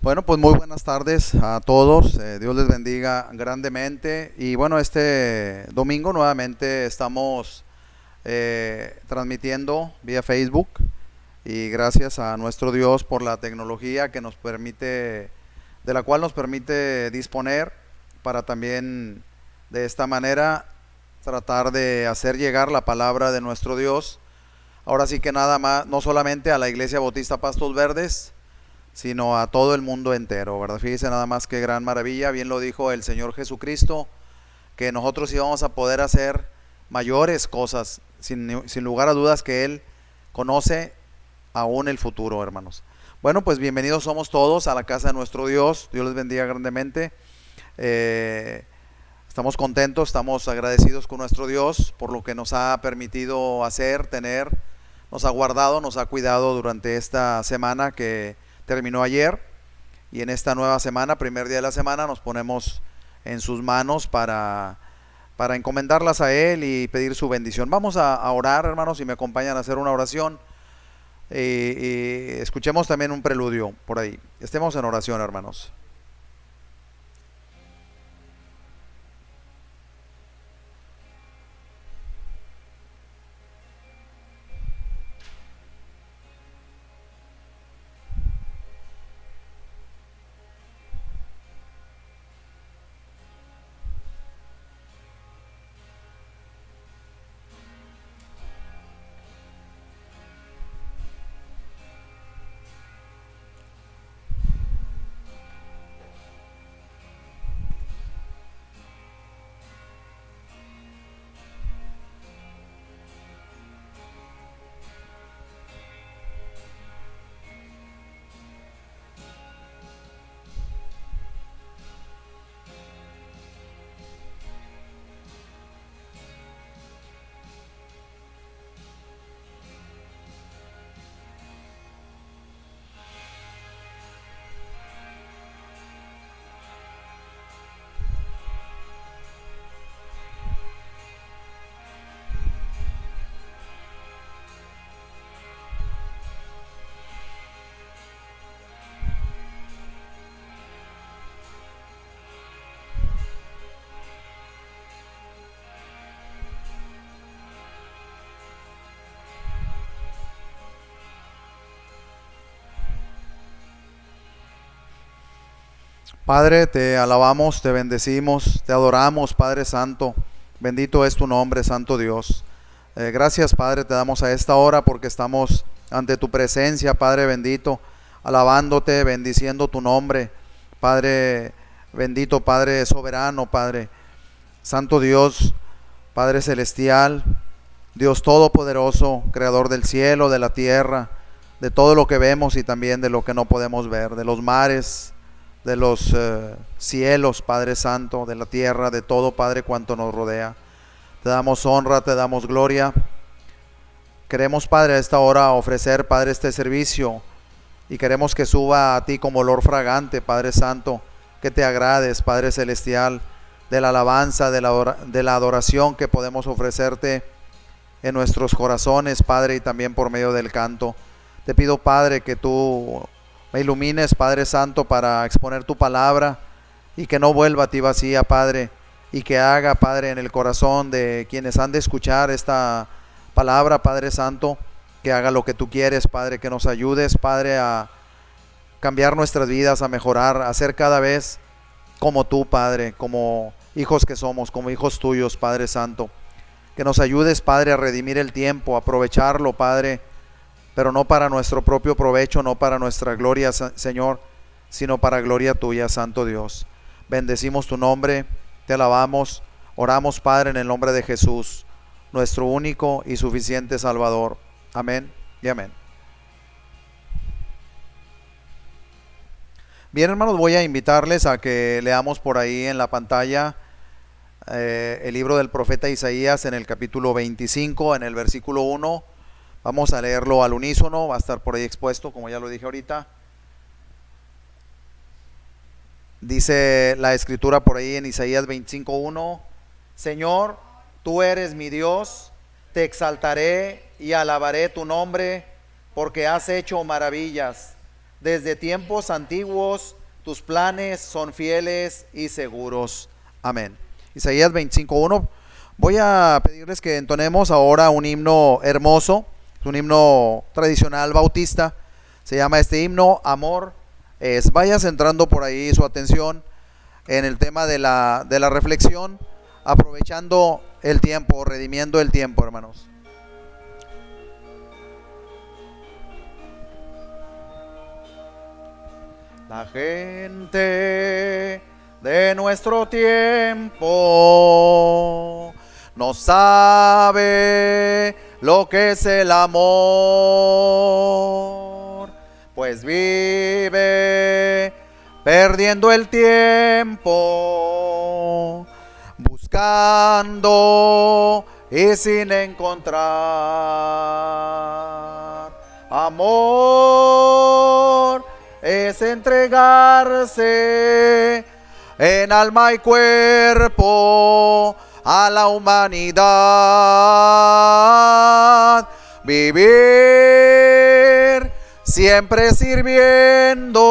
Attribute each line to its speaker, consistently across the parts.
Speaker 1: Bueno, pues muy buenas tardes a todos. Dios les bendiga grandemente. Y bueno, este domingo nuevamente estamos transmitiendo vía Facebook. Y gracias a nuestro Dios por la tecnología que nos permite, de la cual nos permite disponer para también de esta manera tratar de hacer llegar la palabra de nuestro Dios. Ahora sí que nada más, no solamente a la Iglesia Bautista Pastos Verdes, sino a todo el mundo entero, ¿verdad? Fíjense nada más qué gran maravilla, bien lo dijo el Señor Jesucristo, que nosotros íbamos a poder hacer mayores cosas, sin lugar a dudas que Él conoce aún el futuro, hermanos. Bueno, pues bienvenidos somos todos a la casa de nuestro Dios. Dios les bendiga grandemente. Estamos contentos, estamos agradecidos con nuestro Dios por lo que nos ha permitido hacer, tener, nos ha guardado, nos ha cuidado durante esta semana que terminó ayer, y en esta nueva semana, primer día de la semana, nos ponemos en sus manos para encomendarlas a Él y pedir su bendición. Vamos a orar, hermanos, y me acompañan a hacer una oración, y escuchemos también un preludio por ahí. Estemos en oración, hermanos. Padre, te alabamos, te bendecimos, te adoramos, Padre Santo. Bendito es tu nombre, Santo Dios. Gracias, Padre, te damos a esta hora porque estamos ante tu presencia, Padre bendito, alabándote, bendiciendo tu nombre. Padre bendito, Padre soberano, Padre Santo Dios, Padre celestial, Dios todopoderoso, creador del cielo, de la tierra, de todo lo que vemos y también de lo que no podemos ver, de los mares, de los cielos, Padre Santo, de la tierra, de todo, Padre, cuanto nos rodea. Te damos honra, te damos gloria. Queremos, Padre, a esta hora ofrecer, Padre, este servicio, y queremos que suba a ti como olor fragante, Padre Santo, que te agrades, Padre Celestial, de la alabanza, de la adoración que podemos ofrecerte en nuestros corazones, Padre, y también por medio del canto. Te pido, Padre, que tú me ilumines, Padre Santo, para exponer tu palabra y que no vuelva a ti vacía, Padre, y que haga, Padre, en el corazón de quienes han de escuchar esta palabra, Padre Santo, que haga lo que tú quieres, Padre, que nos ayudes, Padre, a cambiar nuestras vidas, a mejorar, a ser cada vez como tú, Padre, como hijos que somos, como hijos tuyos, Padre Santo. Que nos ayudes, Padre, a redimir el tiempo, a aprovecharlo, Padre, pero no para nuestro propio provecho, no para nuestra gloria, Señor, sino para gloria tuya, Santo Dios. Bendecimos tu nombre, te alabamos, oramos, Padre, en el nombre de Jesús, nuestro único y suficiente Salvador. Amén y amén. Bien, hermanos, voy a invitarles a que leamos por ahí en la pantalla el libro del profeta Isaías en el capítulo 25, en el versículo 1. Vamos a leerlo al unísono, va a estar por ahí expuesto, como ya lo dije ahorita. Dice la escritura por ahí en Isaías 25:1: Señor, tú eres mi Dios, te exaltaré y alabaré tu nombre, porque has hecho maravillas. Desde tiempos antiguos tus planes son fieles y seguros. Amén. Isaías 25:1. Voy a pedirles que entonemos ahora un himno hermoso, es un himno tradicional bautista. Se llama este himno Amor es. Vaya centrando por ahí su atención en el tema de la reflexión, aprovechando el tiempo, redimiendo el tiempo, hermanos. La gente de nuestro tiempo no sabe lo que es el amor, pues vive perdiendo el tiempo, buscando y sin encontrar. Amor es entregarse en alma y cuerpo a la humanidad, vivir siempre sirviendo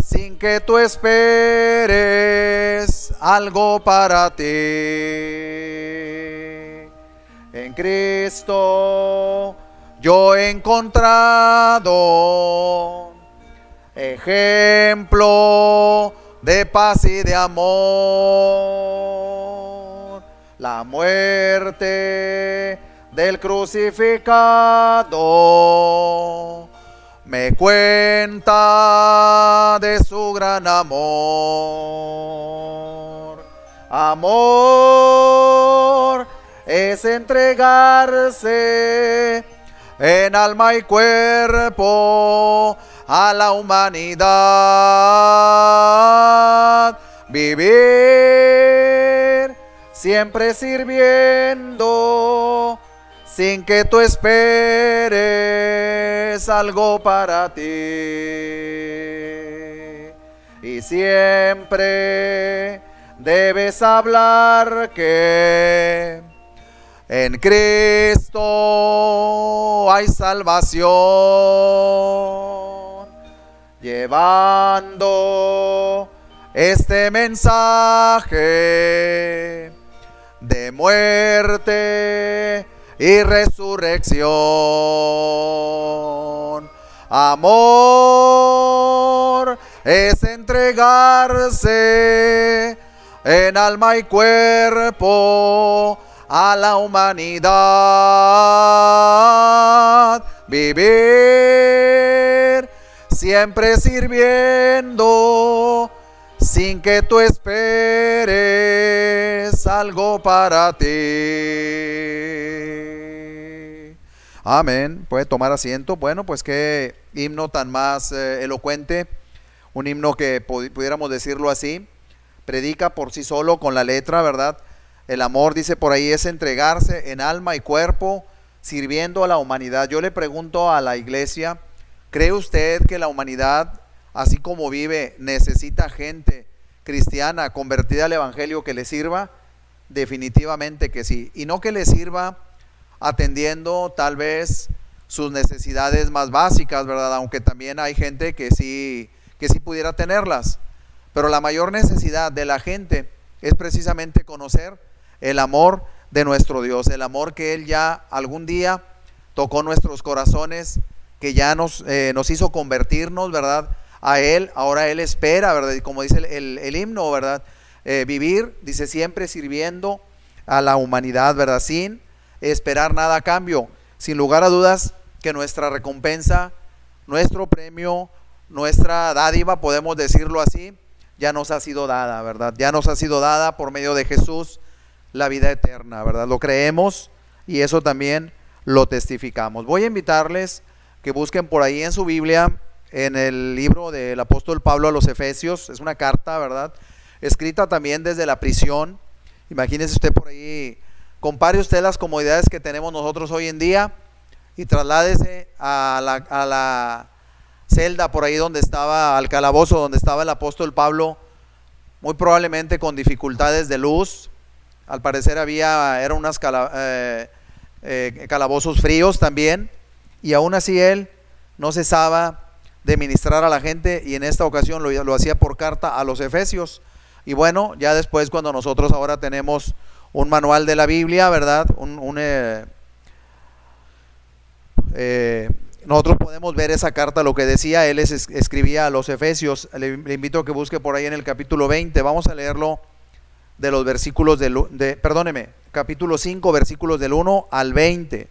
Speaker 1: sin que tú esperes algo para ti. En Cristo yo he encontrado ejemplo de paz y de amor. La muerte del crucificado me cuenta de su gran amor. Amor es entregarse en alma y cuerpo a la humanidad, vivir siempre sirviendo sin que tú esperes algo para ti, y siempre debes hablar que en Cristo hay salvación, llevando este mensaje de muerte y resurrección. Amor es entregarse en alma y cuerpo a la humanidad, vivir siempre sirviendo sin que tú esperes algo para ti. Amén. Puede tomar asiento. Bueno, pues qué himno tan más elocuente, un himno que pudiéramos decirlo así, predica por sí solo con la letra, ¿verdad? El amor, dice por ahí, es entregarse en alma y cuerpo, sirviendo a la humanidad. Yo le pregunto a la iglesia, ¿cree usted que la humanidad, así como vive, necesita gente cristiana convertida al evangelio que le sirva? Definitivamente que sí. Y no que le sirva atendiendo tal vez sus necesidades más básicas, ¿verdad? Aunque también hay gente que sí pudiera tenerlas. Pero la mayor necesidad de la gente es precisamente conocer el amor de nuestro Dios, el amor que Él ya algún día tocó nuestros corazones, que ya nos hizo convertirnos, ¿verdad?, a Él. Ahora Él espera, ¿verdad?, y como dice el himno, ¿verdad?, vivir, dice, siempre sirviendo a la humanidad, ¿verdad?, sin esperar nada a cambio. Sin lugar a dudas que nuestra recompensa, nuestro premio, nuestra dádiva, podemos decirlo así, ya nos ha sido dada, ¿verdad? Ya nos ha sido dada por medio de Jesús la vida eterna, ¿verdad? Lo creemos y eso también lo testificamos. Voy a invitarles que busquen por ahí en su Biblia, en el libro del apóstol Pablo a los Efesios. Es una carta, ¿verdad?, escrita también desde la prisión. Imagínese usted por ahí, compare usted las comodidades que tenemos nosotros hoy en día y trasládese a la celda por ahí donde estaba, al calabozo donde estaba el apóstol Pablo, muy probablemente con dificultades de luz. Al parecer eran unos calabozos fríos también, y aún así él no cesaba de ministrar a la gente, y en esta ocasión lo hacía por carta a los Efesios. Y bueno, ya después, cuando nosotros ahora tenemos un manual de la Biblia, ¿verdad? Nosotros podemos ver esa carta, lo que decía. Él escribía a los Efesios. Le invito a que busque por ahí en el capítulo 20. Vamos a leerlo de los versículos capítulo 5, versículos del 1 al 20.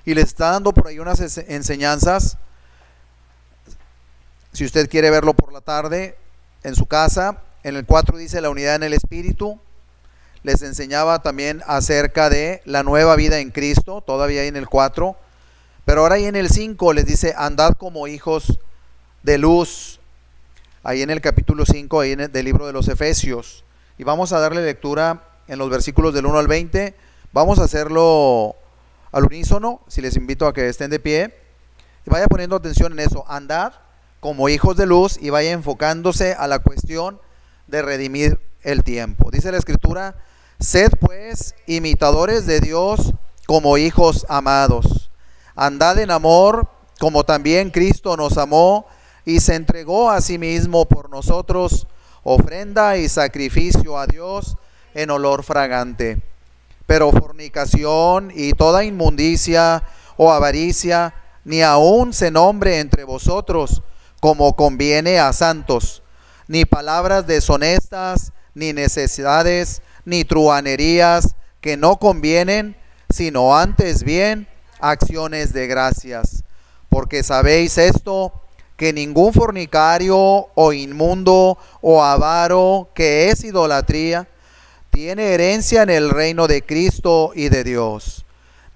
Speaker 1: Y le está dando por ahí unas enseñanzas. Si usted quiere verlo por la tarde en su casa. En el 4 dice la unidad en el Espíritu. Les enseñaba también acerca de la nueva vida en Cristo, todavía ahí en el 4. Pero ahora ahí en el 5 les dice: andad como hijos de luz. Ahí en el capítulo 5, ahí del libro de los Efesios. Y vamos a darle lectura en los versículos del 1 al 20. Vamos a hacerlo al unísono, si les invito a que estén de pie. Y vaya poniendo atención en eso: andad como hijos de luz, y vaya enfocándose a la cuestión de redimir el tiempo. Dice la Escritura: sed pues imitadores de Dios como hijos amados. Andad en amor, como también Cristo nos amó y se entregó a sí mismo por nosotros, ofrenda y sacrificio a Dios en olor fragante. Pero fornicación y toda inmundicia o avaricia ni aun se nombre entre vosotros, como conviene a santos, ni palabras deshonestas, ni necesidades, ni truhanerías que no convienen, sino antes bien acciones de gracias. Porque sabéis esto, que ningún fornicario o inmundo o avaro, que es idolatría, tiene herencia en el reino de Cristo y de Dios.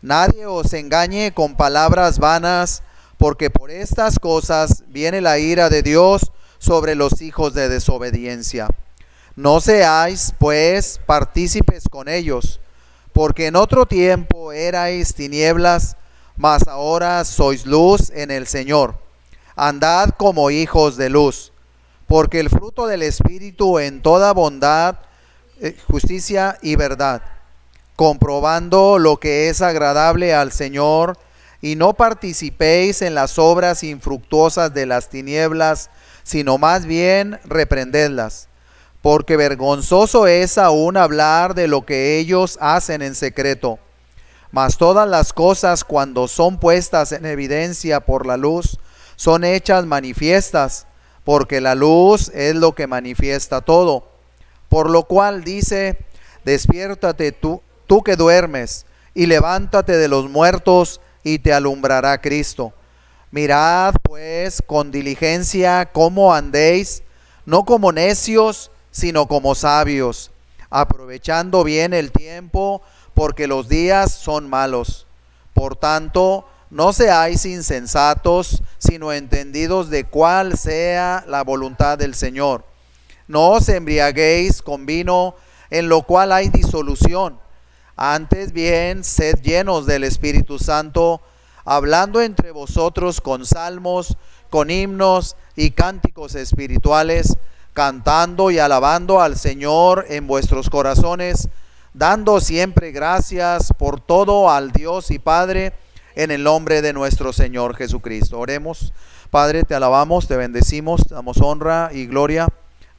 Speaker 1: Nadie os engañe con palabras vanas, porque por estas cosas viene la ira de Dios sobre los hijos de desobediencia. No seáis pues partícipes con ellos, porque en otro tiempo erais tinieblas, mas ahora sois luz en el Señor. Andad como hijos de luz, porque el fruto del Espíritu en toda bondad, justicia y verdad, comprobando lo que es agradable al Señor, y no participéis en las obras infructuosas de las tinieblas, sino más bien reprendedlas. Porque vergonzoso es aún hablar de lo que ellos hacen en secreto. Mas todas las cosas, cuando son puestas en evidencia por la luz, son hechas manifiestas, porque la luz es lo que manifiesta todo. Por lo cual dice: despiértate tú que duermes, y levántate de los muertos, y te alumbrará Cristo. Mirad pues con diligencia cómo andéis, no como necios, sino como sabios, aprovechando bien el tiempo, porque los días son malos. Por tanto, no seáis insensatos, sino entendidos de cuál sea la voluntad del Señor. No os embriaguéis con vino, en lo cual hay disolución. Antes bien, sed llenos del Espíritu Santo, hablando entre vosotros con salmos, con himnos y cánticos espirituales, cantando y alabando al Señor en vuestros corazones, dando siempre gracias por todo al Dios y Padre, en el nombre de nuestro Señor Jesucristo. Oremos. Padre, te alabamos, te bendecimos, te damos honra y gloria.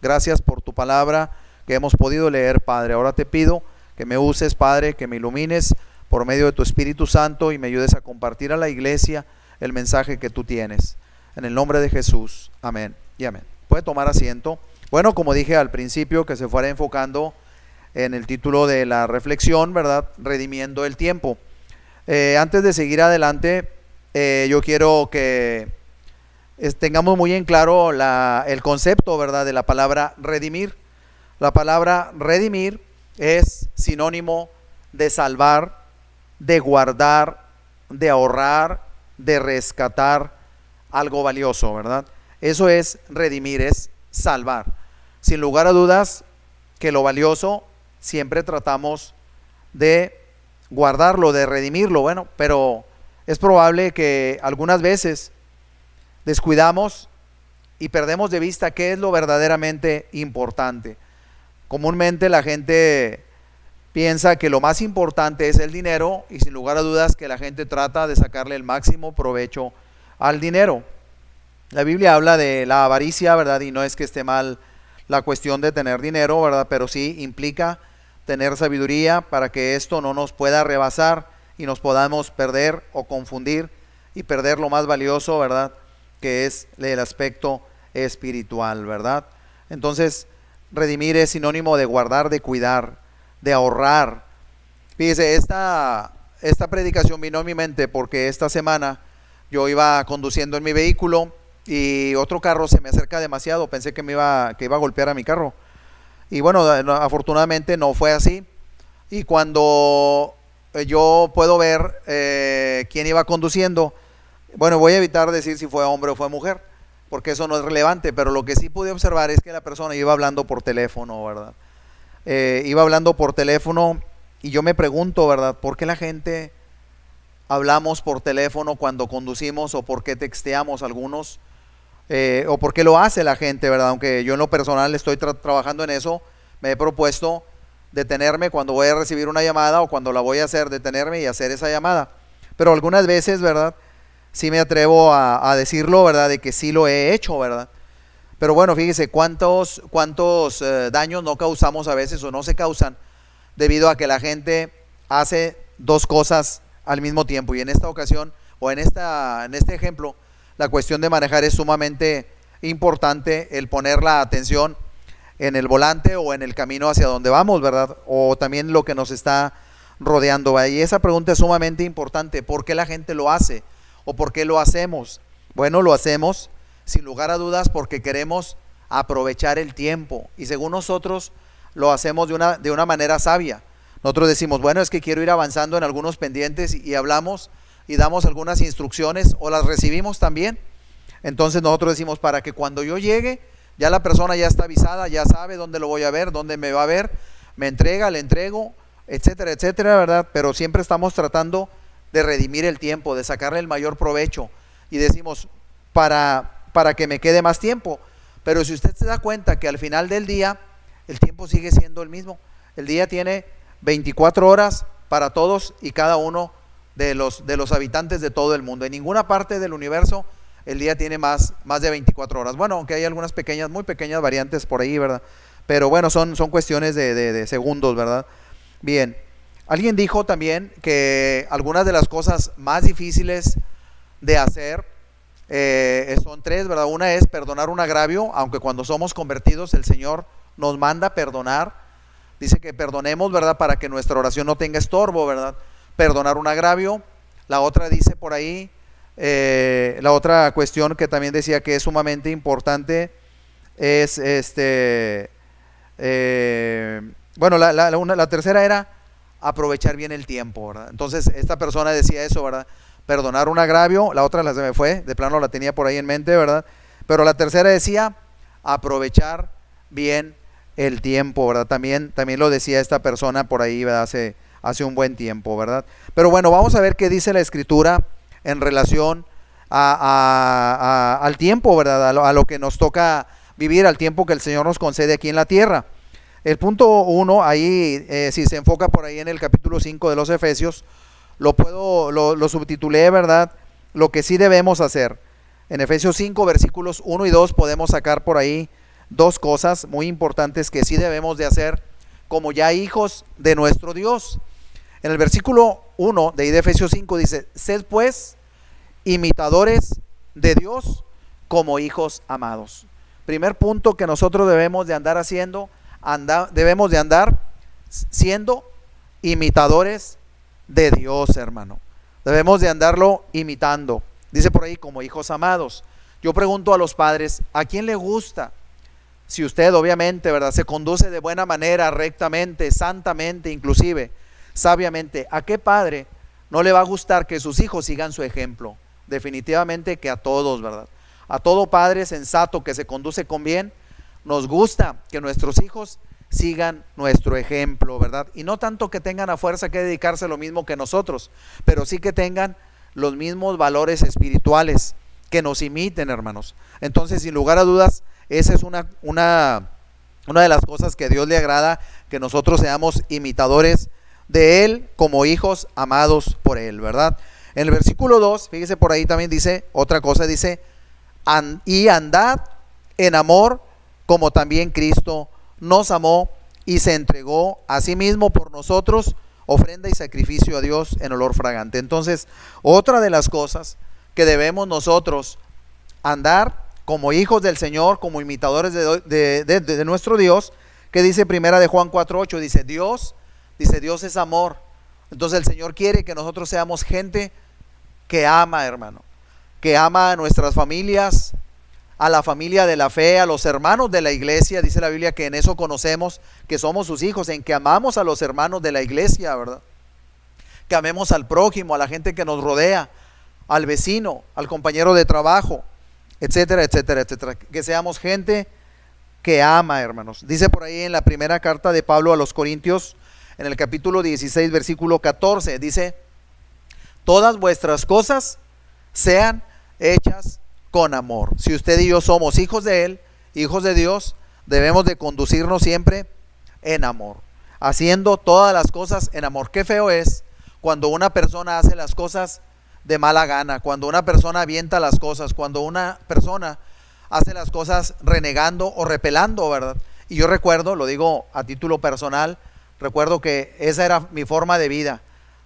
Speaker 1: Gracias por tu palabra que hemos podido leer, Padre. Ahora te pido que me uses, Padre, que me ilumines por medio de tu Espíritu Santo y me ayudes a compartir a la iglesia el mensaje que tú tienes. En el nombre de Jesús. Amén y amén. Puede tomar asiento. Bueno, como dije al principio, que se fuera enfocando en el título de la reflexión, ¿verdad? Redimiendo el tiempo. Antes de seguir adelante, yo quiero que tengamos muy en claro el concepto, ¿verdad?, de la palabra redimir. La palabra redimir es sinónimo de salvar, de guardar, de ahorrar, de rescatar algo valioso, ¿verdad? Eso es redimir, es salvar. Sin lugar a dudas que lo valioso siempre tratamos de guardarlo, de redimirlo. Bueno, pero es probable que algunas veces descuidamos y perdemos de vista qué es lo verdaderamente importante. Comúnmente la gente piensa que lo más importante es el dinero, y sin lugar a dudas que la gente trata de sacarle el máximo provecho al dinero. La Biblia habla de la avaricia, ¿verdad? Y no es que esté mal la cuestión de tener dinero, ¿verdad? Pero sí implica tener sabiduría para que esto no nos pueda rebasar y nos podamos perder o confundir y perder lo más valioso, ¿verdad? Que es el aspecto espiritual, ¿verdad? Entonces, redimir es sinónimo de guardar, de cuidar, de ahorrar. Fíjese, esta predicación vino a mi mente porque esta semana yo iba conduciendo en mi vehículo y otro carro se me acerca demasiado. Pensé que iba a golpear a mi carro. Y bueno, afortunadamente no fue así. Y cuando yo puedo ver quién iba conduciendo, bueno, voy a evitar decir si fue hombre o fue mujer, porque eso no es relevante, pero lo que sí pude observar es que la persona iba hablando por teléfono, ¿verdad? Iba hablando por teléfono y yo me pregunto, ¿verdad? ¿Por qué la gente hablamos por teléfono cuando conducimos o por qué texteamos algunos? O por qué lo hace la gente, ¿verdad? Aunque yo en lo personal estoy trabajando en eso, me he propuesto detenerme cuando voy a recibir una llamada o cuando la voy a hacer, detenerme y hacer esa llamada. Pero algunas veces, ¿verdad? Sí me atrevo a decirlo, ¿verdad? De que sí lo he hecho, ¿verdad? Pero bueno, fíjese cuántos daños no causamos a veces o no se causan debido a que la gente hace dos cosas al mismo tiempo. Y en esta ocasión, o en este ejemplo, la cuestión de manejar es sumamente importante, el poner la atención en el volante o en el camino hacia donde vamos, ¿verdad? O también lo que nos está rodeando, ¿verdad? Y esa pregunta es sumamente importante. ¿Por qué la gente lo hace? ¿O por qué lo hacemos? Bueno, lo hacemos sin lugar a dudas porque queremos aprovechar el tiempo y según nosotros lo hacemos de una manera sabia. Nosotros decimos, bueno, es que quiero ir avanzando en algunos pendientes y hablamos y damos algunas instrucciones o las recibimos también. Entonces nosotros decimos, para que cuando yo llegue, ya la persona ya está avisada, ya sabe dónde lo voy a ver, dónde me va a ver, me entrega, le entrego, etcétera, etcétera, ¿verdad? Pero siempre estamos tratando de redimir el tiempo, de sacarle el mayor provecho y decimos, para que me quede más tiempo. Pero si usted se da cuenta que al final del día, el tiempo sigue siendo el mismo. El día tiene 24 horas para todos y cada uno de los habitantes de todo el mundo. En ninguna parte del universo el día tiene más de 24 horas. Bueno, aunque hay algunas pequeñas, muy pequeñas variantes por ahí, ¿verdad? Pero bueno, son cuestiones de segundos, ¿verdad? Bien, alguien dijo también que algunas de las cosas más difíciles de hacer son tres, ¿verdad? Una es perdonar un agravio, aunque cuando somos convertidos el Señor nos manda perdonar. Dice que perdonemos, ¿verdad? Para que nuestra oración no tenga estorbo, ¿verdad? Perdonar un agravio. La otra dice por ahí, la otra cuestión que también decía que es sumamente importante es bueno, la tercera era aprovechar bien el tiempo, ¿verdad? Entonces esta persona decía eso, ¿verdad? Perdonar un agravio. La otra se me fue, de plano la tenía por ahí en mente, ¿verdad? Pero la tercera decía aprovechar bien el tiempo, ¿verdad? También lo decía esta persona por ahí, ¿verdad? Hace un buen tiempo, ¿verdad? Pero bueno, vamos a ver qué dice la Escritura en relación al tiempo, ¿verdad? A lo que nos toca vivir, al tiempo que el Señor nos concede aquí en la tierra. El punto 1, ahí, si se enfoca por ahí en el capítulo 5 de los Efesios, lo subtitulé, ¿verdad? Lo que sí debemos hacer. En Efesios 5, versículos 1 y 2 podemos sacar por ahí dos cosas muy importantes que sí debemos de hacer como ya hijos de nuestro Dios. En el versículo 1 de Efesios 5 dice, sed pues imitadores de Dios como hijos amados. Primer punto que nosotros debemos de andar haciendo, debemos de andar siendo imitadores de Dios, hermano. Debemos de andarlo imitando. Dice por ahí como hijos amados. Yo pregunto a los padres, ¿a quién le gusta? Si usted obviamente, ¿verdad?, se conduce de buena manera, rectamente, santamente, inclusive, sabiamente, ¿a qué padre no le va a gustar que sus hijos sigan su ejemplo? Definitivamente que a todos, ¿verdad? A todo padre sensato que se conduce con bien, nos gusta que nuestros hijos sigan nuestro ejemplo, ¿verdad? Y no tanto que tengan a fuerza que dedicarse lo mismo que nosotros, pero sí que tengan los mismos valores espirituales, que nos imiten, hermanos. Entonces, sin lugar a dudas, esa es una de las cosas que a Dios le agrada, que nosotros seamos imitadores de Él como hijos amados por Él, ¿verdad? En el versículo 2, fíjese por ahí también dice otra cosa, dice y andad en amor, como también Cristo nos amó y se entregó a sí mismo por nosotros, ofrenda y sacrificio a Dios en olor fragante. Entonces, otra de las cosas que debemos nosotros andar como hijos del Señor, como imitadores de nuestro Dios, que dice primera de Juan 4:8, dice Dios es amor. Entonces el Señor quiere que nosotros seamos gente que ama, hermano, que ama a nuestras familias, a la familia de la fe, a los hermanos de la iglesia. Dice la Biblia que en eso conocemos que somos sus hijos, en que amamos a los hermanos de la iglesia, ¿verdad? Que amemos al prójimo, a la gente que nos rodea, al vecino, al compañero de trabajo, etcétera, etcétera, etcétera. Que seamos gente que ama, hermanos. Dice por ahí en la primera carta de Pablo a los Corintios, en el capítulo 16, versículo 14, dice: todas vuestras cosas sean hechas con amor. Si usted y yo somos hijos de Él, hijos de Dios, debemos de conducirnos siempre en amor, haciendo todas las cosas en amor. Qué feo es cuando una persona hace las cosas de mala gana, cuando una persona avienta las cosas, cuando una persona hace las cosas renegando o repelando, ¿verdad? Y yo recuerdo, lo digo a título personal, recuerdo que esa era mi forma de vida.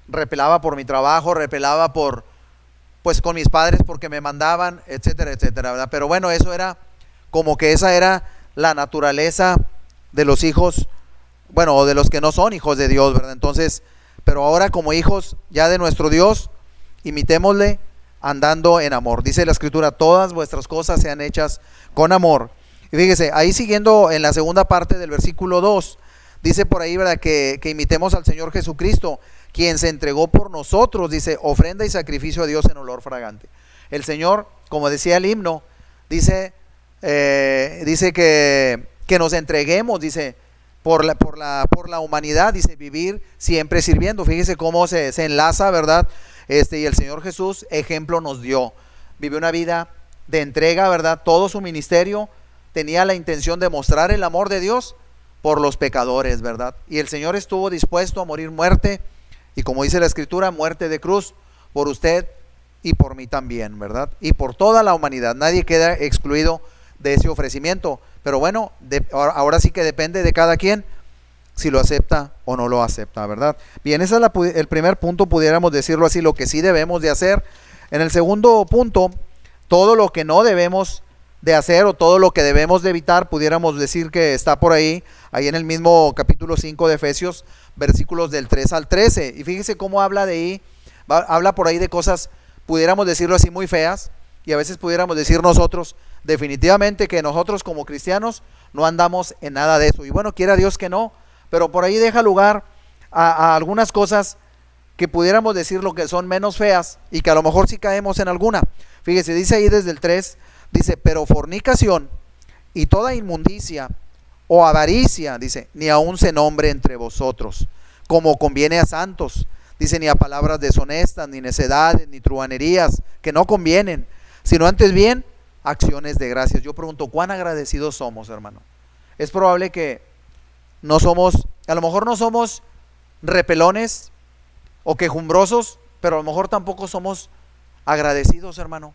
Speaker 1: Repelaba por mi trabajo, repelaba pues con mis padres porque me mandaban, etcétera, etcétera, ¿verdad? Pero bueno, eso era como que esa era la naturaleza de los hijos, bueno, o de los que no son hijos de Dios, ¿verdad? Entonces, pero ahora como hijos ya de nuestro Dios, imitémosle andando en amor. Dice la Escritura: todas vuestras cosas sean hechas con amor. Y fíjese, ahí siguiendo en la segunda parte del versículo 2, dice por ahí, ¿verdad?, que imitemos al Señor Jesucristo, quien se entregó por nosotros, dice, ofrenda y sacrificio a Dios en olor fragante. El Señor, como decía el himno, dice que nos entreguemos, dice, por la humanidad, dice, vivir siempre sirviendo. Fíjese cómo se enlaza, ¿verdad? Y el Señor Jesús ejemplo nos dio. Vivió una vida de entrega, ¿verdad? Todo su ministerio tenía la intención de mostrar el amor de Dios por los pecadores, ¿verdad? Y el Señor estuvo dispuesto a morir muerte, y como dice la Escritura, muerte de cruz, por usted y por mí también, ¿verdad? Y por toda la humanidad. Nadie queda excluido de ese ofrecimiento. Pero bueno, ahora sí que depende de cada quien si lo acepta o no lo acepta, ¿verdad? Bien, ese es el primer punto, pudiéramos decirlo así, lo que sí debemos de hacer. En el segundo punto, todo lo que no debemos de hacer o todo lo que debemos de evitar, pudiéramos decir que está por ahí en el mismo capítulo 5 de Efesios, versículos del 3 al 13. Y fíjese cómo habla de ahí, habla por ahí de cosas, pudiéramos decirlo así, muy feas, y a veces pudiéramos decir nosotros, definitivamente que nosotros como cristianos no andamos en nada de eso. Y bueno, quiera Dios que no, pero por ahí deja lugar a algunas cosas que pudiéramos decir lo que son menos feas y que a lo mejor sí caemos en alguna. Fíjese, dice ahí desde el 3, dice: pero fornicación y toda inmundicia o avaricia, dice, ni aun se nombre entre vosotros, como conviene a santos. Dice: ni a palabras deshonestas, ni necedades, ni truhanerías, que no convienen, sino antes bien acciones de gracias. Yo pregunto, ¿cuán agradecidos somos, hermano? Es probable que no somos, a lo mejor no somos repelones o quejumbrosos, pero a lo mejor tampoco somos agradecidos, hermano.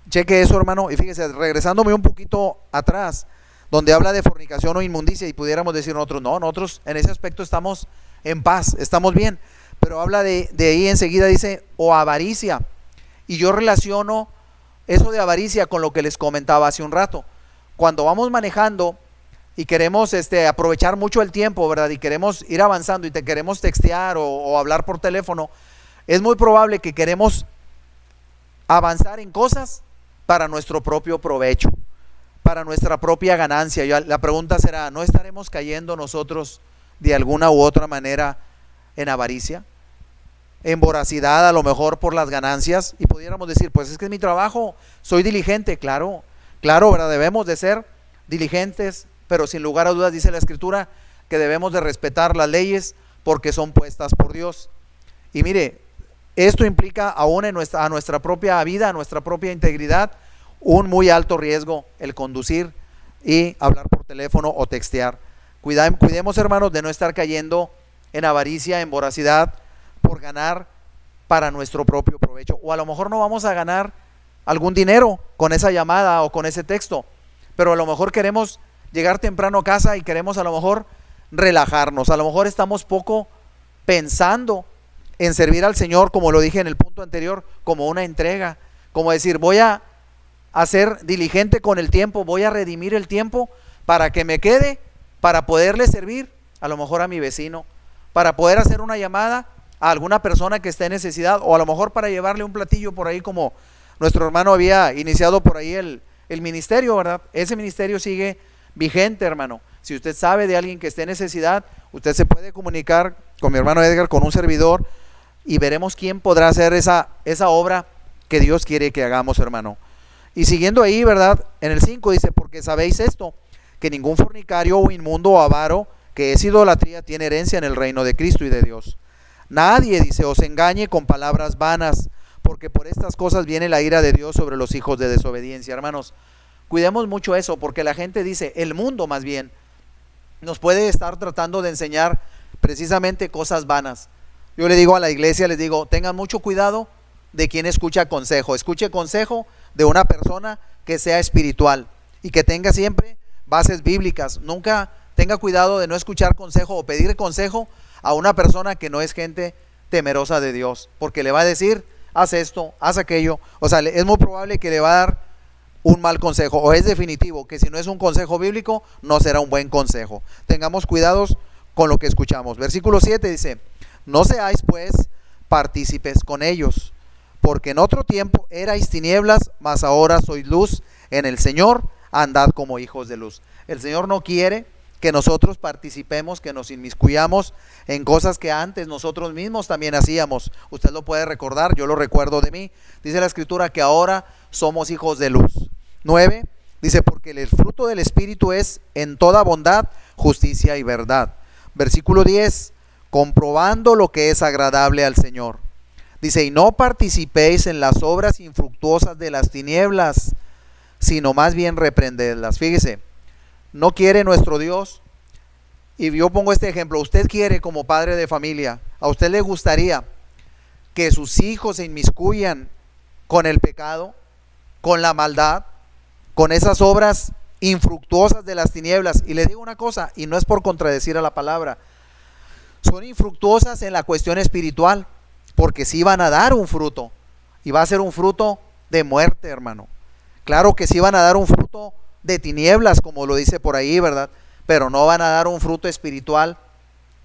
Speaker 1: Cheque eso, hermano. Y fíjese, regresándome un poquito atrás, donde habla de fornicación o inmundicia, y pudiéramos decir nosotros, no, nosotros en ese aspecto estamos en paz, estamos bien. Pero habla de ahí enseguida, dice, o avaricia. Y yo relaciono eso de avaricia con lo que les comentaba hace un rato. Cuando vamos manejando y queremos aprovechar mucho el tiempo, ¿verdad? Y queremos ir avanzando y queremos textear o hablar por teléfono, es muy probable que queremos avanzar en cosas para nuestro propio provecho, para nuestra propia ganancia. La pregunta será, ¿no estaremos cayendo nosotros de alguna u otra manera en avaricia? En voracidad, a lo mejor por las ganancias, y pudiéramos decir, pues es que es mi trabajo, soy diligente. Claro, ¿verdad? Debemos de ser diligentes, pero sin lugar a dudas dice la Escritura que debemos de respetar las leyes porque son puestas por Dios. Y mire, esto implica aún a nuestra propia vida, a nuestra propia integridad, un muy alto riesgo el conducir y hablar por teléfono o textear. Cuidemos, hermanos, de no estar cayendo en avaricia, en voracidad, por ganar para nuestro propio provecho. O a lo mejor no vamos a ganar algún dinero con esa llamada o con ese texto, pero a lo mejor queremos llegar temprano a casa y queremos a lo mejor relajarnos. A lo mejor estamos poco pensando en servir al Señor, como lo dije en el punto anterior, como una entrega, como decir, voy a ser diligente con el tiempo, voy a redimir el tiempo para que me quede, para poderle servir a lo mejor a mi vecino, para poder hacer una llamada a alguna persona que esté en necesidad, o a lo mejor para llevarle un platillo por ahí, como nuestro hermano había iniciado por ahí el ministerio, ¿verdad? Ese ministerio sigue vigente, hermano. Si usted sabe de alguien que esté en necesidad, usted se puede comunicar con mi hermano Edgar, con un servidor, y veremos quién podrá hacer esa obra que Dios quiere que hagamos, hermano. Y siguiendo ahí, ¿verdad? En el 5 dice, porque sabéis esto, que ningún fornicario o inmundo o avaro, que es idolatría, tiene herencia en el reino de Cristo y de Dios. Nadie, dice, os engañe con palabras vanas, porque por estas cosas viene la ira de Dios sobre los hijos de desobediencia. Hermanos, cuidemos mucho eso, porque la gente dice, el mundo más bien, nos puede estar tratando de enseñar precisamente cosas vanas. Yo le digo a la iglesia, les digo, tengan mucho cuidado de quien escucha consejo. Escuche consejo de una persona que sea espiritual y que tenga siempre bases bíblicas. Nunca tenga cuidado de no escuchar consejo o pedir consejo a una persona que no es gente temerosa de Dios, porque le va a decir, haz esto, haz aquello. O sea, es muy probable que le va a dar un mal consejo, o es definitivo que si no es un consejo bíblico, no será un buen consejo. Tengamos cuidados con lo que escuchamos. Versículo 7 dice, no seáis pues partícipes con ellos, porque en otro tiempo erais tinieblas, mas ahora sois luz en el Señor, andad como hijos de luz. El Señor no quiere que nosotros participemos, que nos inmiscuyamos en cosas que antes nosotros mismos también hacíamos. Usted lo puede recordar, yo lo recuerdo de mí. Dice la Escritura que ahora somos hijos de luz. 9 dice, porque el fruto del Espíritu es en toda bondad, justicia y verdad. Versículo 10, comprobando lo que es agradable al Señor. Dice, y no participéis en las obras infructuosas de las tinieblas, sino más bien reprendedlas. Fíjese, no quiere nuestro Dios, y yo pongo este ejemplo, usted quiere como padre de familia, a usted le gustaría que sus hijos se inmiscuyan con el pecado, con la maldad, con esas obras infructuosas de las tinieblas. Y le digo una cosa, y no es por contradecir a la palabra, son infructuosas en la cuestión espiritual, porque sí van a dar un fruto, y va a ser un fruto de muerte, hermano. Claro que sí van a dar un fruto de tinieblas, como lo dice por ahí, ¿verdad? Pero no van a dar un fruto espiritual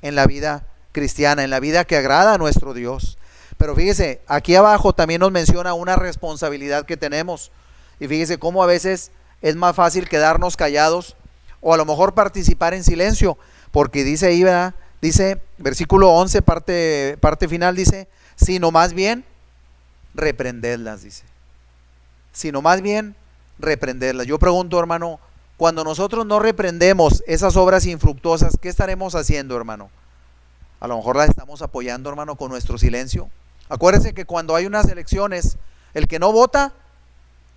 Speaker 1: en la vida cristiana, en la vida que agrada a nuestro Dios. Pero fíjese, aquí abajo también nos menciona una responsabilidad que tenemos. Y fíjese cómo a veces es más fácil quedarnos callados o a lo mejor participar en silencio, porque dice ahí, ¿verdad? Dice, versículo 11, parte final, dice, sino más bien reprendedlas, dice. Sino más bien reprenderlas. Yo pregunto, hermano, cuando nosotros no reprendemos esas obras infructuosas, ¿qué estaremos haciendo, hermano? A lo mejor las estamos apoyando, hermano, con nuestro silencio. Acuérdense que cuando hay unas elecciones, el que no vota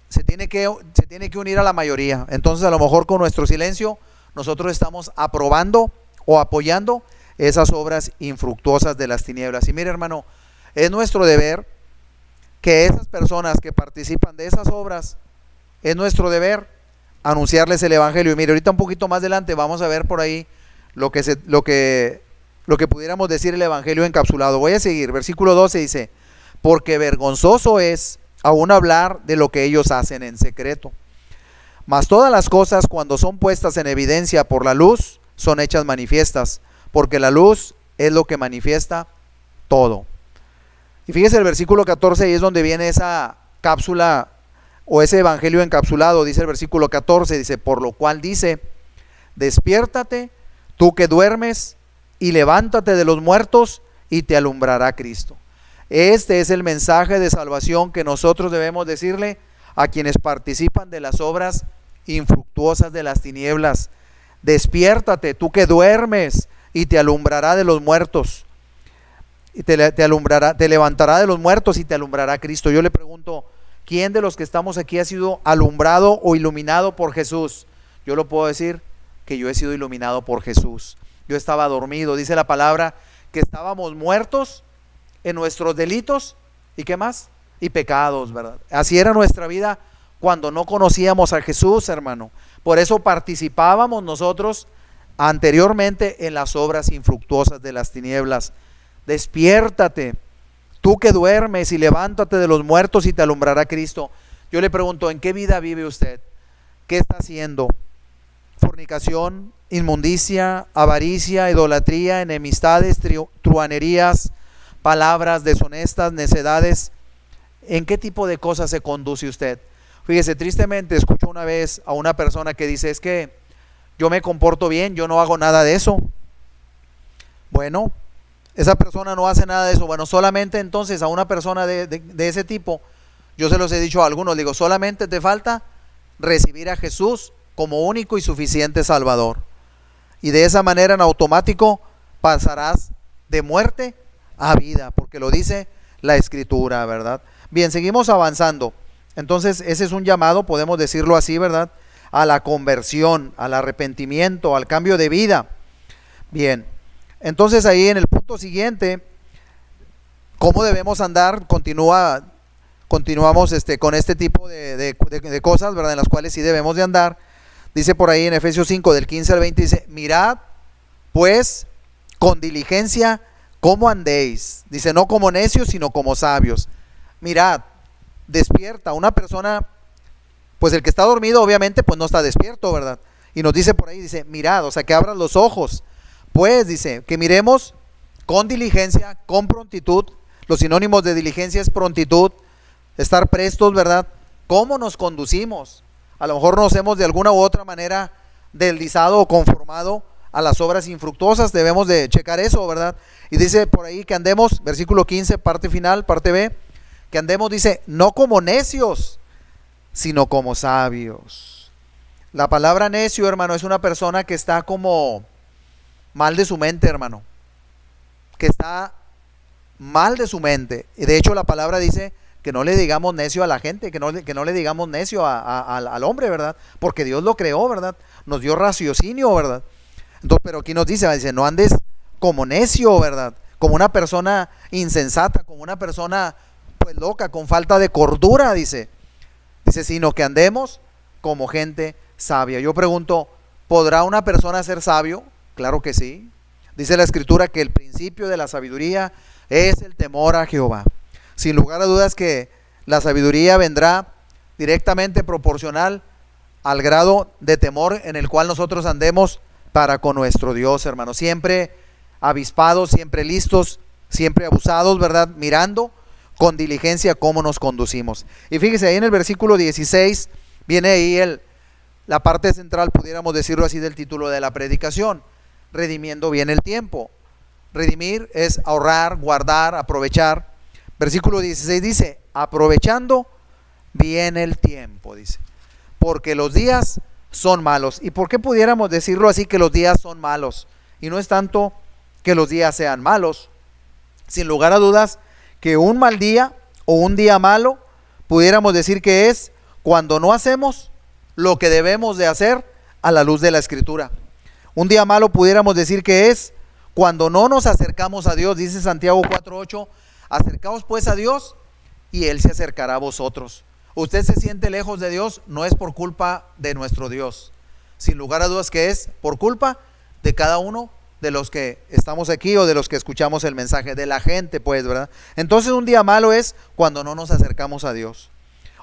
Speaker 1: se tiene que unir a la mayoría. Entonces a lo mejor con nuestro silencio nosotros estamos aprobando o apoyando esas obras infructuosas de las tinieblas. Y mire, hermano, es nuestro deber que esas personas que participan de esas obras, es nuestro deber anunciarles el evangelio. Y mire, ahorita un poquito más adelante vamos a ver por ahí lo que pudiéramos decir el evangelio encapsulado. Voy a seguir, versículo 12 dice, porque vergonzoso es aún hablar de lo que ellos hacen en secreto. Mas todas las cosas, cuando son puestas en evidencia por la luz, son hechas manifiestas, porque la luz es lo que manifiesta todo. Y fíjese el versículo 14, y es donde viene esa cápsula o ese evangelio encapsulado. Dice el versículo 14, dice, por lo cual dice, despiértate, tú que duermes, y levántate de los muertos, y te alumbrará Cristo. Este es el mensaje de salvación que nosotros debemos decirle a quienes participan de las obras infructuosas de las tinieblas. Despiértate, tú que duermes, y te alumbrará de los muertos. Y te levantará de los muertos y te alumbrará Cristo. Yo le pregunto, ¿quién de los que estamos aquí ha sido alumbrado o iluminado por Jesús? Yo lo puedo decir que yo he sido iluminado por Jesús. Yo estaba dormido, dice la palabra, que estábamos muertos en nuestros delitos. ¿Y qué más? y pecados, ¿verdad? Así era nuestra vida cuando no conocíamos a Jesús, hermano. Por eso participábamos nosotros anteriormente en las obras infructuosas de las tinieblas. Despiértate, tú que duermes, y levántate de los muertos y te alumbrará Cristo. Yo le pregunto, ¿en qué vida vive usted? ¿Qué está haciendo? Fornicación, inmundicia, avaricia, idolatría, enemistades, truhanerías, palabras deshonestas, necedades. ¿En qué tipo de cosas se conduce usted? Fíjese, tristemente escucho una vez a una persona que dice, es que yo me comporto bien, yo no hago nada de eso. Bueno, esa persona no hace nada de eso. Bueno, solamente entonces a una persona de ese tipo, yo se los he dicho a algunos, digo, solamente te falta recibir a Jesús como único y suficiente Salvador. Y de esa manera en automático pasarás de muerte a vida, porque lo dice la Escritura, ¿verdad? Bien, seguimos avanzando. Entonces ese es un llamado, podemos decirlo así, ¿verdad? A la conversión, al arrepentimiento, al cambio de vida. Bien, entonces ahí en el punto siguiente, ¿cómo debemos andar? Continuamos con este tipo de cosas, ¿verdad? En las cuales sí debemos de andar. Dice por ahí en Efesios 5, del 15 al 20, dice, mirad pues con diligencia cómo andéis. Dice, no como necios, sino como sabios. Mirad, despierta. Una persona, pues el que está dormido obviamente pues no está despierto, ¿verdad? Y nos dice por ahí, dice, mirad, o sea que abran los ojos. Pues dice, que miremos con diligencia, con prontitud. Los sinónimos de diligencia es prontitud, estar prestos, ¿verdad? ¿Cómo nos conducimos? A lo mejor nos hemos de alguna u otra manera deslizado o conformado a las obras infructuosas. Debemos de checar eso, ¿verdad? Y dice por ahí que andemos, versículo 15, parte final, parte B, que andemos, dice, no como necios, sino como sabios. La palabra necio, hermano, es una persona que está como mal de su mente, hermano, que está mal de su mente. Y de hecho la palabra dice que no le digamos necio a la gente, que no le digamos necio al hombre, ¿verdad? Porque Dios lo creó, ¿verdad? Nos dio raciocinio, ¿verdad? Entonces, pero aquí nos dice, no andes como necio, ¿verdad? Como una persona insensata, como una persona pues loca, con falta de cordura, dice, sino que andemos como gente sabia. Yo pregunto, ¿podrá una persona ser sabio? Claro que sí. Dice la Escritura que el principio de la sabiduría es el temor a Jehová. Sin lugar a dudas que la sabiduría vendrá directamente proporcional al grado de temor en el cual nosotros andemos para con nuestro Dios, hermano. Siempre avispados, siempre listos, siempre abusados, ¿verdad? Mirando con diligencia cómo nos conducimos. Y fíjese, ahí en el versículo 16 viene ahí la parte central, pudiéramos decirlo así, del título de la predicación: redimiendo bien el tiempo. Redimir es ahorrar, guardar, aprovechar. Versículo 16 dice, aprovechando bien el tiempo, dice, porque los días son malos. ¿Y por qué pudiéramos decirlo así, que los días son malos? Y no es tanto que los días sean malos, sin lugar a dudas que un mal día o un día malo, pudiéramos decir que es cuando no hacemos lo que debemos de hacer a la luz de la Escritura. Un día malo pudiéramos decir que es cuando no nos acercamos a Dios. Dice Santiago 4:8, acercaos pues a Dios y Él se acercará a vosotros. Usted se siente lejos de Dios, no es por culpa de nuestro Dios, sin lugar a dudas que es por culpa de cada uno de los que estamos aquí o de los que escuchamos el mensaje, de la gente, pues, ¿verdad? Entonces un día malo es cuando no nos acercamos a Dios.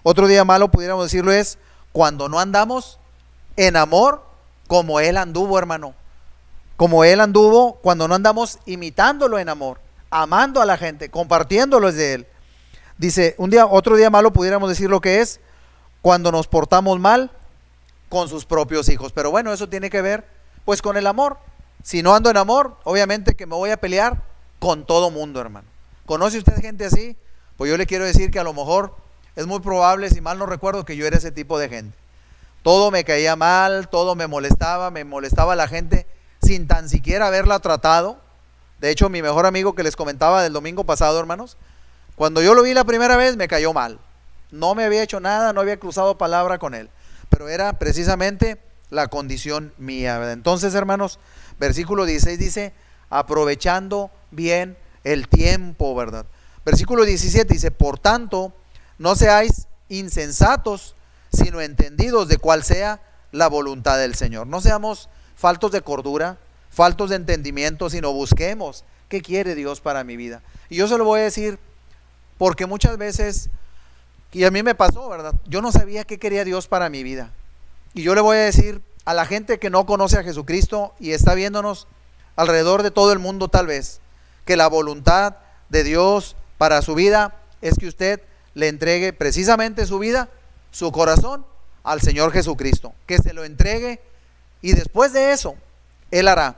Speaker 1: Otro día malo, pudiéramos decirlo, es cuando no andamos en amor como Él anduvo, hermano. Como Él anduvo, cuando no andamos imitándolo en amor, amando a la gente, compartiéndolos de Él. Dice, otro día malo pudiéramos decir lo que es cuando nos portamos mal con sus propios hijos. Pero bueno, eso tiene que ver pues con el amor. Si no ando en amor, obviamente que me voy a pelear con todo mundo, hermano. ¿Conoce usted gente así? Pues yo le quiero decir que a lo mejor es muy probable, si mal no recuerdo, que yo era ese tipo de gente. Todo me caía mal, todo me molestaba la gente sin tan siquiera haberla tratado. De hecho, mi mejor amigo que les comentaba del domingo pasado, hermanos, cuando yo lo vi la primera vez me cayó mal. No me había hecho nada, no había cruzado palabra con él, pero era precisamente la condición mía, ¿verdad? Entonces, hermanos, versículo 16 dice, aprovechando bien el tiempo, ¿verdad? Versículo 17 dice, por tanto, No seáis insensatos, sino entendidos de cuál sea la voluntad del Señor. No seamos faltos de cordura, faltos de entendimiento, sino busquemos qué quiere Dios para mi vida. Y yo se lo voy a decir porque muchas veces, y a mí me pasó, ¿verdad? Yo no sabía qué quería Dios para mi vida. Y yo le voy a decir a la gente que no conoce a Jesucristo y está viéndonos alrededor de todo el mundo tal vez, que la voluntad de Dios para su vida es que usted le entregue precisamente su vida, su corazón al Señor Jesucristo, que se lo entregue, y después de eso Él hará,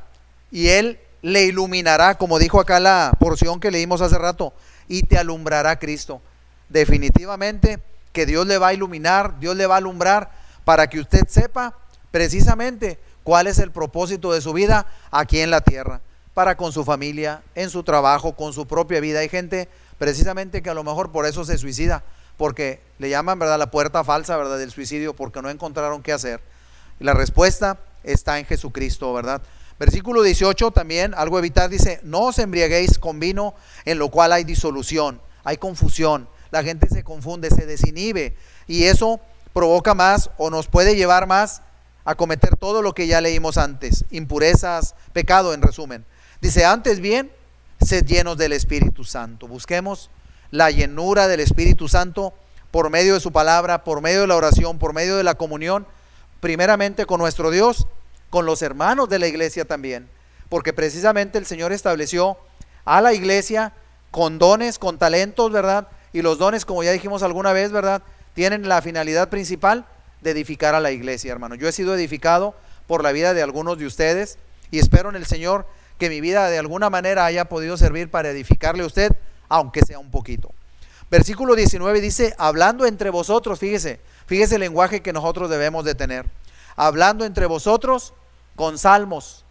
Speaker 1: y Él le iluminará, como dijo acá la porción que leímos hace rato, y te alumbrará Cristo. Definitivamente que Dios le va a iluminar, Dios le va a alumbrar para que usted sepa precisamente cuál es el propósito de su vida aquí en la tierra, para con su familia, en su trabajo, con su propia vida. Hay gente precisamente que a lo mejor por eso se suicida, porque le llaman, ¿verdad?, la puerta falsa, ¿verdad?, del suicidio, porque no encontraron qué hacer. Y la respuesta está en Jesucristo, ¿verdad? Versículo 18 también, algo a evitar, dice: no os embriaguéis con vino, en lo cual hay disolución, hay confusión, la gente se confunde, se desinhibe, y eso provoca más, o nos puede llevar más a cometer todo lo que ya leímos antes, impurezas, pecado en resumen. Dice: antes bien, sed llenos del Espíritu Santo. Busquemos la llenura del Espíritu Santo por medio de su palabra, por medio de la oración, por medio de la comunión, primeramente con nuestro Dios, con los hermanos de la iglesia también, porque precisamente el Señor estableció a la iglesia con dones, con talentos, ¿verdad? Y los dones, como ya dijimos alguna vez, ¿verdad?, tienen la finalidad principal de edificar a la iglesia, hermano. Yo he sido edificado por la vida de algunos de ustedes y espero en el Señor que mi vida de alguna manera haya podido servir para edificarle a usted, aunque sea un poquito. Versículo 19 dice: hablando entre vosotros, fíjese el lenguaje que nosotros debemos de tener. Hablando entre vosotros con salmos,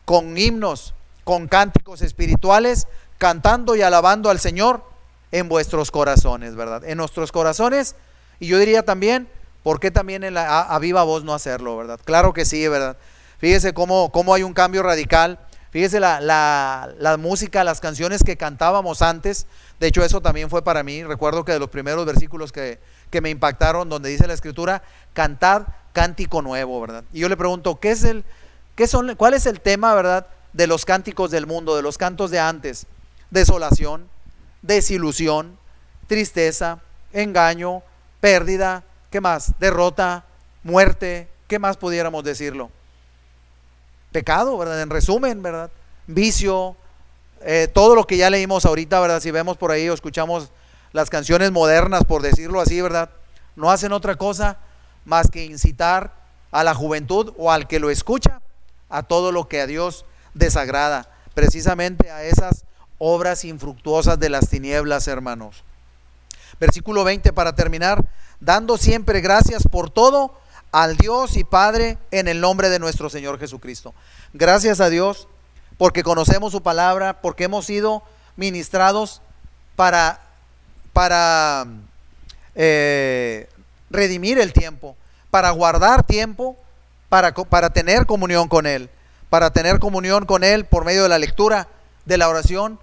Speaker 1: con himnos, con cánticos espirituales, cantando y alabando al Señor en vuestros corazones, ¿verdad? En nuestros corazones. Y yo diría también, ¿por qué también a viva voz no hacerlo, verdad? Claro que sí, ¿verdad? Fíjese cómo hay un cambio radical. Fíjese la música, las canciones que cantábamos antes. De hecho, eso también fue para mí. Recuerdo que de los primeros versículos que me impactaron, donde dice la Escritura: cantad cántico nuevo, ¿verdad? Y yo le pregunto, ¿cuál es el tema, verdad, de los cánticos del mundo, de los cantos de antes? Desolación, desilusión, tristeza, engaño, pérdida, ¿qué más? Derrota, muerte, ¿qué más pudiéramos decirlo? Pecado, ¿verdad? En resumen, ¿verdad? Vicio, todo lo que ya leímos ahorita, ¿verdad? Si vemos por ahí o escuchamos las canciones modernas, por decirlo así, ¿verdad?, no hacen otra cosa más que incitar a la juventud o al que lo escucha a todo lo que a Dios desagrada, precisamente a esas obras infructuosas de las tinieblas, hermanos. Versículo 20 para terminar: dando siempre gracias por todo al Dios y Padre en el nombre de nuestro Señor Jesucristo. Gracias a Dios porque conocemos su palabra, porque hemos sido ministrados para redimir el tiempo, para guardar tiempo, para tener comunión con Él, por medio de la lectura, de la oración,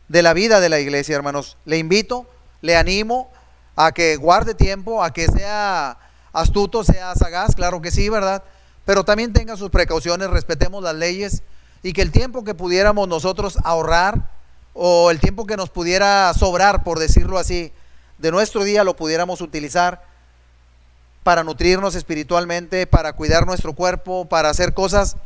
Speaker 1: de la vida de la iglesia, hermanos. Le invito, le animo a que guarde tiempo, a que sea astuto, sea sagaz, claro que sí, ¿verdad? Pero también tenga sus precauciones, respetemos las leyes, y que el tiempo que pudiéramos nosotros ahorrar, o el tiempo que nos pudiera sobrar, por decirlo así, de nuestro día, lo pudiéramos utilizar para nutrirnos espiritualmente, para cuidar nuestro cuerpo, para hacer cosas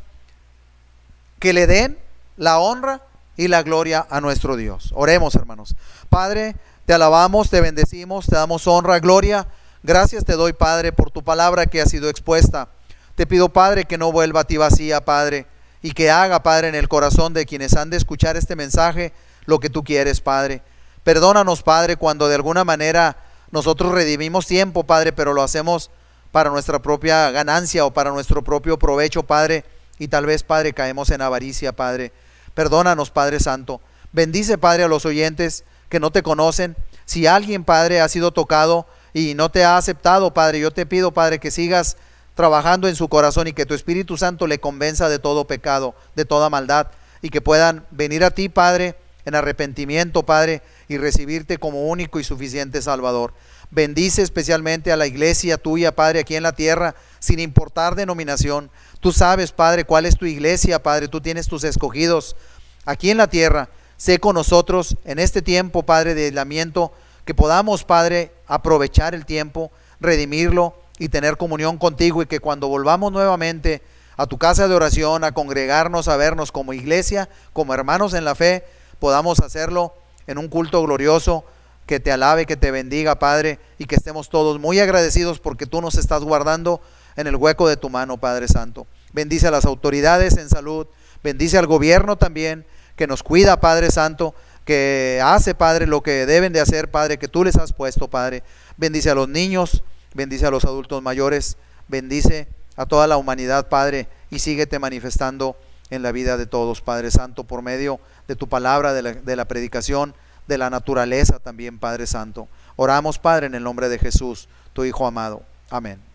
Speaker 1: que le den la honra y la gloria a nuestro Dios. Oremos, hermanos. Padre, te alabamos, te bendecimos, te damos honra, gloria. Gracias te doy, Padre, por tu palabra que ha sido expuesta. Te pido, Padre, que no vuelva a ti vacía, Padre, y que haga, Padre, en el corazón de quienes han de escuchar este mensaje lo que tú quieres, Padre. Perdónanos, Padre, cuando de alguna manera nosotros redimimos tiempo, Padre, pero lo hacemos para nuestra propia ganancia o para nuestro propio provecho, Padre, y tal vez, Padre, caemos en avaricia, Padre. Perdónanos, Padre Santo. Bendice, Padre, a los oyentes que no te conocen. Si alguien, Padre, ha sido tocado y no te ha aceptado, Padre, yo te pido, Padre, que sigas trabajando en su corazón y que tu Espíritu Santo le convenza de todo pecado, de toda maldad, y que puedan venir a ti, Padre, en arrepentimiento, Padre, y recibirte como único y suficiente Salvador. Bendice especialmente a la iglesia tuya, Padre, aquí en la tierra, sin importar denominación. Tú sabes, Padre, cuál es tu iglesia, Padre. Tú tienes tus escogidos aquí en la tierra. Sé con nosotros en este tiempo, Padre, de aislamiento, que podamos, Padre, aprovechar el tiempo, redimirlo y tener comunión contigo, y que cuando volvamos nuevamente a tu casa de oración, a congregarnos, a vernos como iglesia, como hermanos en la fe, podamos hacerlo en un culto glorioso, que te alabe, que te bendiga, Padre, y que estemos todos muy agradecidos porque tú nos estás guardando en el hueco de tu mano, Padre Santo. Bendice a las autoridades en salud, bendice al gobierno también, que nos cuida, Padre Santo, que hace, Padre, lo que deben de hacer, Padre, que tú les has puesto, Padre. Bendice a los niños, bendice a los adultos mayores, bendice a toda la humanidad, Padre, y síguete manifestando en la vida de todos, Padre Santo, por medio de tu palabra, de la predicación, de la naturaleza también, Padre Santo. Oramos, Padre, en el nombre de Jesús, tu Hijo amado. Amén.